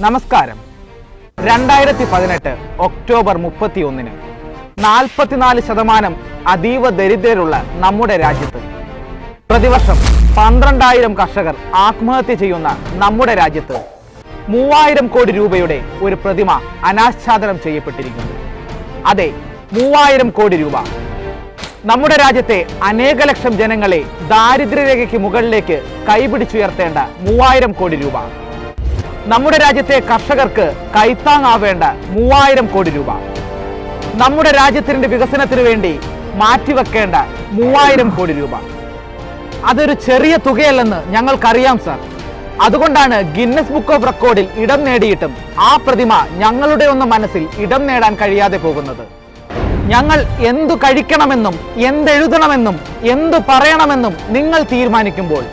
നമസ്കാരം. 2018 ഒക്ടോബർ 31 44% അതീവ ദരിദ്രരുള്ള നമ്മുടെ രാജ്യത്ത് പ്രതിവർഷം 12,000 കർഷകർ ആത്മഹത്യ ചെയ്യുന്ന നമ്മുടെ രാജ്യത്ത് 3,000 കോടി രൂപയുടെ ഒരു പ്രതിമ അനാച്ഛാദനം ചെയ്യപ്പെട്ടിരിക്കുന്നു. അതെ, 3,000 കോടി രൂപ. നമ്മുടെ രാജ്യത്തെ അനേക ലക്ഷം ജനങ്ങളെ ദാരിദ്ര്യരേഖയ്ക്ക് മുകളിലേക്ക് കൈപിടിച്ചുയർത്തേണ്ട 3,000 കോടി രൂപ. നമ്മുടെ രാജ്യത്തെ കർഷകർക്ക് കൈത്താങ്ങാവേണ്ട 3,000 കോടി രൂപ. നമ്മുടെ രാജ്യത്തിന്റെ വികസനത്തിന് വേണ്ടി മാറ്റിവെക്കേണ്ട 3,000 കോടി രൂപ. അതൊരു ചെറിയ തുകയല്ലെന്ന് ഞങ്ങൾക്കറിയാം സർ. അതുകൊണ്ടാണ് ഗിന്നസ് ബുക്ക് ഓഫ് റെക്കോർഡിൽ ഇടം നേടിയിട്ടും ആ പ്രതിമ ഞങ്ങളുടെ ഒന്നും മനസ്സിൽ ഇടം നേടാൻ കഴിയാതെ പോകുന്നത്. ഞങ്ങൾ എന്തു കഴിക്കണമെന്നും എന്തെഴുതണമെന്നും എന്തു പറയണമെന്നും നിങ്ങൾ തീരുമാനിക്കുമ്പോൾ,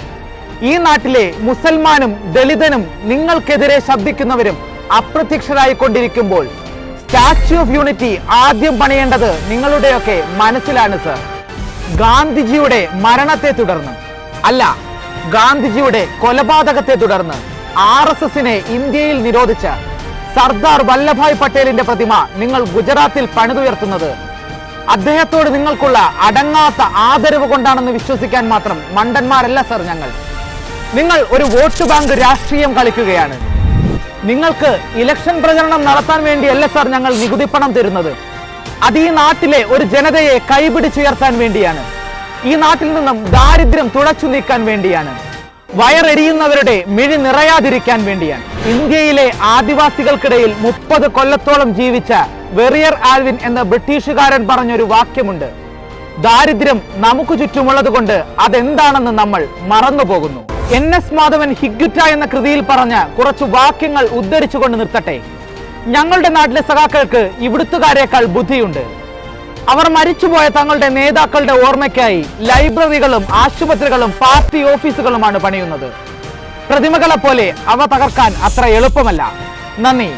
ഈ നാട്ടിലെ മുസൽമാനും ദളിതനും നിങ്ങൾക്കെതിരെ ശബ്ദിക്കുന്നവരും അപ്രത്യക്ഷരായിക്കൊണ്ടിരിക്കുമ്പോൾ സ്റ്റാച്യു ഓഫ് യൂണിറ്റി ആദ്യം പണിയേണ്ടത് നിങ്ങളുടെയൊക്കെ മനസ്സിലാണ് സർ. ഗാന്ധിജിയുടെ മരണത്തെ തുടർന്ന് അല്ല, ഗാന്ധിജിയുടെ കൊലപാതകത്തെ തുടർന്ന് RSSനെ ഇന്ത്യയിൽ നിരോധിച്ച സർദാർ വല്ലഭായ് പട്ടേലിന്റെ പ്രതിമ നിങ്ങൾ ഗുജറാത്തിൽ പണിതുയർത്തുന്നത് അദ്ദേഹത്തോട് നിങ്ങൾക്കുള്ള അടങ്ങാത്ത ആദരവ് കൊണ്ടാണെന്ന് വിശ്വസിക്കാൻ മാത്രം മണ്ടന്മാരല്ല സർ ഞങ്ങൾ. നിങ്ങൾ ഒരു വോട്ട് ബാങ്ക് രാഷ്ട്രീയം കളിക്കുകയാണ്. നിങ്ങൾക്ക് ഇലക്ഷൻ പ്രചരണം നടത്താൻ വേണ്ടിയല്ല സർ ഞങ്ങൾ നികുതിപ്പണം തരുന്നത്. അത് ഈ നാട്ടിലെ ഒരു ജനതയെ കൈപിടിച്ചുയർത്താൻ വേണ്ടിയാണ്. ഈ നാട്ടിൽ നിന്നും ദാരിദ്ര്യം തുടച്ചു നീക്കാൻ വേണ്ടിയാണ്. വയറെരിയുന്നവരുടെ മിഴി നിറയാതിരിക്കാൻ വേണ്ടിയാണ്. ഇന്ത്യയിലെ ആദിവാസികൾക്കിടയിൽ 30 കൊല്ലത്തോളം ജീവിച്ച വെറിയർ ആൽവിൻ എന്ന ബ്രിട്ടീഷുകാരൻ പറഞ്ഞൊരു വാക്യമുണ്ട്. ദാരിദ്ര്യം നമുക്ക് ചുറ്റുമുള്ളത് കൊണ്ട് അതെന്താണെന്ന് നമ്മൾ മറന്നുപോകുന്നു. NS മാധവൻ ഹിഗ്ഗുറ്റ എന്ന കൃതിയിൽ പറഞ്ഞ കുറച്ചു വാക്യങ്ങൾ ഉദ്ധരിച്ചുകൊണ്ട് നിർത്തട്ടെ. ഞങ്ങളുടെ നാട്ടിലെ സഖാക്കൾക്ക് ഇവിടുത്തുകാരേക്കാൾ ബുദ്ധിയുണ്ട്. അവർ മരിച്ചുപോയ തങ്ങളുടെ നേതാക്കളുടെ ഓർമ്മയ്ക്കായി ലൈബ്രറികളും ആശുപത്രികളും പാർട്ടി ഓഫീസുകളുമാണ് പണിയുന്നത്. പ്രതിമകളെ പോലെ അവ തകർക്കാൻ അത്ര എളുപ്പമല്ല. നന്ദി.